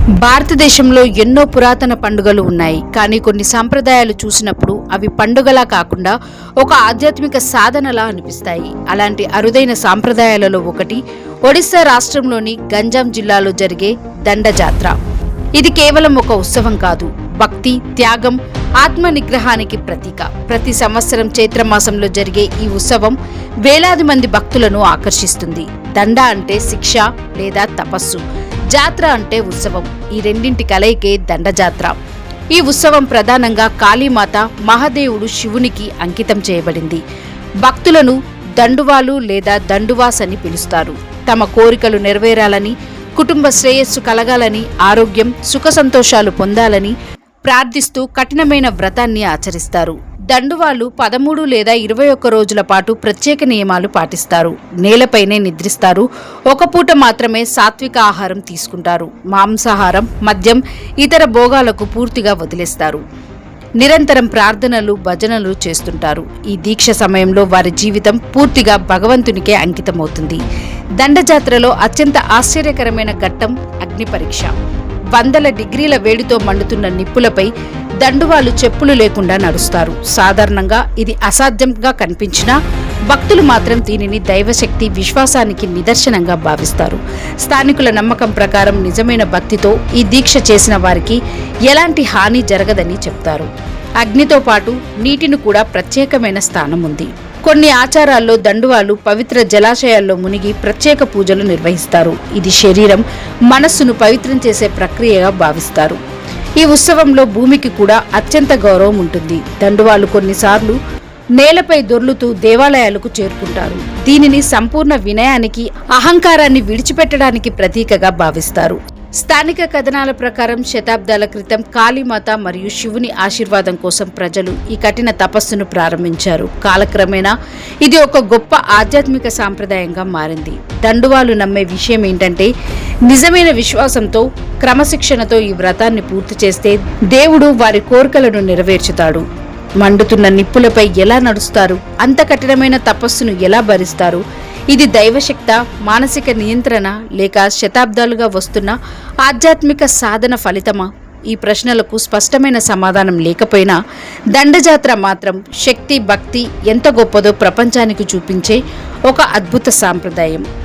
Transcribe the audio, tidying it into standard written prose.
భారతదేశంలో ఎన్నో పురాతన పండుగలు ఉన్నాయి. కానీ కొన్ని సంప్రదాయాలు చూసినప్పుడు అవి పండుగలా కాకుండా ఒక ఆధ్యాత్మిక సాధనలా అనిపిస్తాయి. అలాంటి అరుదైన సాంప్రదాయాలలో ఒకటి ఒడిశా రాష్ట్రంలోని గంజాం జిల్లాలో జరిగే దండజాత్ర. ఇది కేవలం ఒక ఉత్సవం కాదు, భక్తి, త్యాగం, ఆత్మ నిగ్రహానికి ప్రతీక. ప్రతి సంవత్సరం చైత్రమాసంలో జరిగే ఈ ఉత్సవం వేలాది మంది భక్తులను ఆకర్షిస్తుంది. దండ అంటే శిక్ష లేదా తపస్సు, జాత్ర అంటే ఉత్సవం. ఈ రెండింటి కలయికే దండజాత్ర. ఈ ఉత్సవం ప్రధానంగా కాళీమాత, మహాదేవుడు శివునికి అంకితం చేయబడింది. భక్తులను దండువాలు లేదా దండువాస్ అని పిలుస్తారు. తమ కోరికలు నెరవేరాలని, కుటుంబ శ్రేయస్సు కలగాలని, ఆరోగ్యం, సుఖ సంతోషాలు పొందాలని ప్రార్థిస్తూ కఠినమైన వ్రతాన్ని ఆచరిస్తారు. దండువాలు 13 లేదా 21 రోజుల పాటు ప్రత్యేక నియమాలు పాటిస్తారు. నేలపైనే నిద్రిస్తారు. ఒక పూట మాత్రమే సాత్విక ఆహారం తీసుకుంటారు. మాంసాహారం, మద్యం, ఇతర భోగాలకు పూర్తిగా వదిలేస్తారు. నిరంతరం ప్రార్థనలు, భజనలు చేస్తుంటారు. ఈ దీక్ష సమయంలో వారి జీవితం పూర్తిగా భగవంతునికే అంకితమవుతుంది. దండజాత్రలో అత్యంత ఆశ్చర్యకరమైన ఘట్టం అగ్ని పరీక్ష. 100 డిగ్రీల వేడితో మండుతున్న నిప్పులపై దండువాలు చెప్పులు లేకుండా నడుస్తారు. సాధారణంగా ఇది అసాధ్యంగా కనిపించినా భక్తులు మాత్రం దీనిని దైవశక్తి, విశ్వాసానికి నిదర్శనంగా భావిస్తారు. స్థానికుల నమ్మకం ప్రకారం నిజమైన భక్తితో ఈ దీక్ష చేసిన వారికి ఎలాంటి హాని జరగదని చెప్తారు. అగ్నితో పాటు నీటిని కూడా ప్రత్యేకమైన స్థానం ఉంది. కొన్ని ఆచారాల్లో దండువాలు పవిత్ర జలాశయాల్లో మునిగి ప్రత్యేక పూజలు నిర్వహిస్తారు. ఇది శరీరం, మనస్సును పవిత్రం చేసే ప్రక్రియగా భావిస్తారు. ఈ ఉత్సవంలో భూమికి కూడా అత్యంత గౌరవం ఉంటుంది. దండువాలు కొన్నిసార్లు నేలపై దొర్లుతూ దేవాలయాలకు చేరుకుంటారు. దీనిని సంపూర్ణ వినయానికి, అహంకారాన్ని విడిచిపెట్టడానికి ప్రతీకగా భావిస్తారు. స్థానిక కథనాల ప్రకారం శతాబ్దాల క్రితం కాళీమాత మరియు శివుని ఆశీర్వాదం కోసం ప్రజలు ఈ కఠిన తపస్సును ప్రారంభించారు. కాలక్రమేణా ఇది ఒక గొప్ప ఆధ్యాత్మిక సాంప్రదాయంగా మారింది. దండువాలు నమ్మే విషయం ఏంటంటే, నిజమైన విశ్వాసంతో, క్రమశిక్షణతో ఈ వ్రతాన్ని పూర్తి చేస్తే దేవుడు వారి కోరికలను నెరవేర్చుతాడు. మండుతున్న నిప్పులపై ఎలా నడుస్తారు? అంత కఠినమైన తపస్సును ఎలా భరిస్తారు? ఇది దైవశక్త, మానసిక నియంత్రణ, లేక శతాబ్దాలుగా వస్తున్న ఆధ్యాత్మిక సాధన ఫలితమా? ఈ ప్రశ్నలకు స్పష్టమైన సమాధానం లేకపోయినా దండజాత్ర మాత్రం శక్తి, భక్తి ఎంత గొప్పదో ప్రపంచానికి చూపించే ఒక అద్భుత సాంప్రదాయం.